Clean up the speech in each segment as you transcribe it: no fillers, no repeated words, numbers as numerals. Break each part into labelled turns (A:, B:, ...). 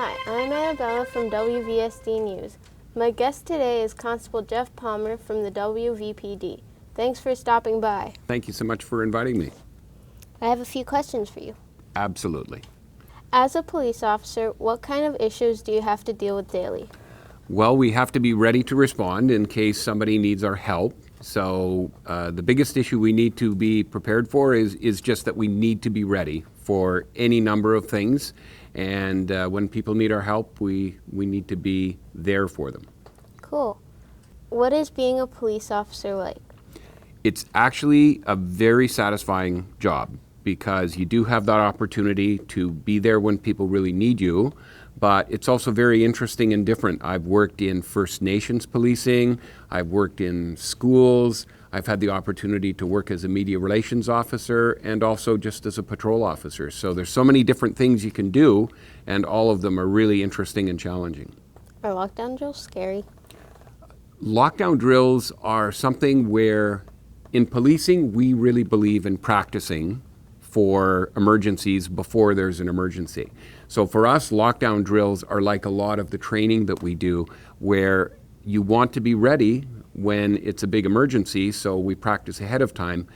A: Hi, I'm Annabella from WVSD News. My guest today is Constable Jeff Palmer from the WVPD. Thanks for stopping by.
B: Thank you so much for inviting me.
A: I have a few questions for you.
B: Absolutely.
A: As a police officer, what kind of issues do you have to deal with daily?
B: Well, we have to be ready to respond in case somebody needs our help. So the biggest issue we need to be prepared for is just that we need to be ready for any number of things. And when people need our help, we need to be there for them.
A: Cool. What is being a police officer like?
B: It's actually a very satisfying job because you do have that opportunity to be there when people really need you, but it's also very interesting and different. I've worked in First Nations policing, I've worked in schools, I've had the opportunity to work as a media relations officer and also just as a patrol officer. So there's so many different things you can do, and all of them are really interesting and challenging.
A: Are lockdown drills scary?
B: Lockdown drills are something where in policing, we really believe in practicing for emergencies before there's an emergency. So for us, lockdown drills are like a lot of the training that we do where you want to be ready when it's a big emergency, so we practice ahead of time.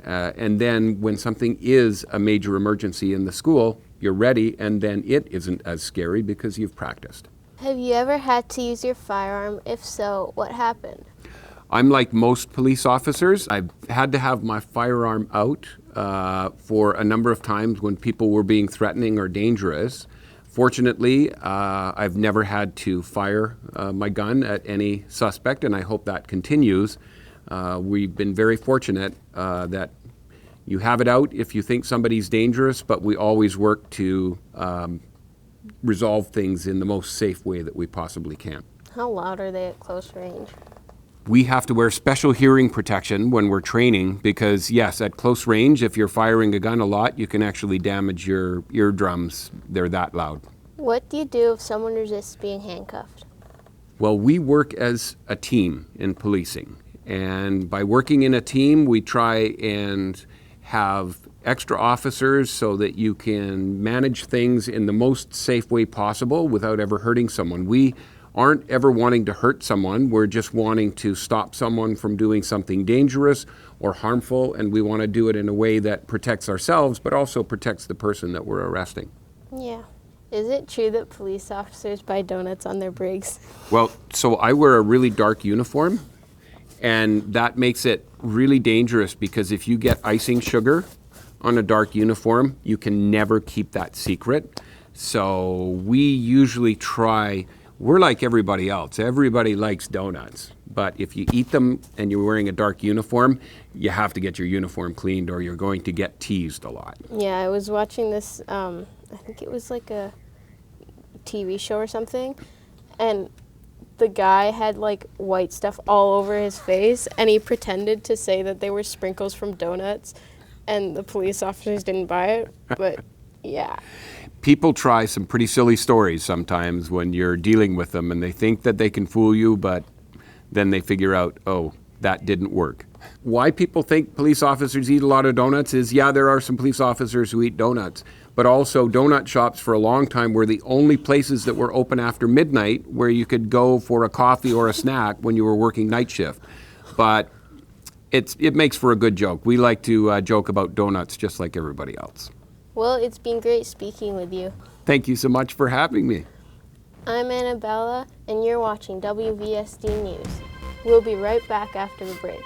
B: And then when something is a major emergency in the school, you're ready, and then it isn't as scary because you've practiced.
A: Have you ever had to use your firearm? If so, what happened?
B: I'm like most police officers. I've had to have my firearm out for a number of times when people were being threatening or dangerous. Fortunately, I've never had to fire my gun at any suspect, and I hope that continues. We've been very fortunate that you have it out if you think somebody's dangerous, but we always work to resolve things in the most safe way that we possibly can.
A: How loud are they at close range?
B: We have to wear special hearing protection when we're training because, yes, at close range, if you're firing a gun a lot, you can actually damage your eardrums. They're that loud.
A: What do you do if someone resists being handcuffed?
B: Well, we work as a team in policing. And by working in a team, we try and have extra officers so that you can manage things in the most safe way possible without ever hurting someone. We aren't ever wanting to hurt someone. We're just wanting to stop someone from doing something dangerous or harmful, and we want to do it in a way that protects ourselves, but also protects the person that we're arresting.
A: Yeah. Is it true that police officers buy donuts on their breaks?
B: Well, so I wear a really dark uniform, and that makes it really dangerous because if you get icing sugar on a dark uniform, you can never keep that secret. So we usually try. We're like everybody else. Everybody likes donuts. But if you eat them and you're wearing a dark uniform, you have to get your uniform cleaned or you're going to get teased a lot.
A: Yeah, I was watching this, I think it was like a TV show or something, and the guy had like white stuff all over his face, and he pretended to say that they were sprinkles from donuts, and the police officers didn't buy it, but yeah.
B: People try some pretty silly stories sometimes when you're dealing with them and they think that they can fool you, but then they figure out, oh, that didn't work. Why people think police officers eat a lot of donuts is, yeah, there are some police officers who eat donuts, but also donut shops for a long time were the only places that were open after midnight where you could go for a coffee or a snack when you were working night shift. But it makes for a good joke. We like to joke about donuts just like everybody else.
A: Well, it's been great speaking with you.
B: Thank you so much for having me.
A: I'm Annabella, and you're watching WVSD News. We'll be right back after the break.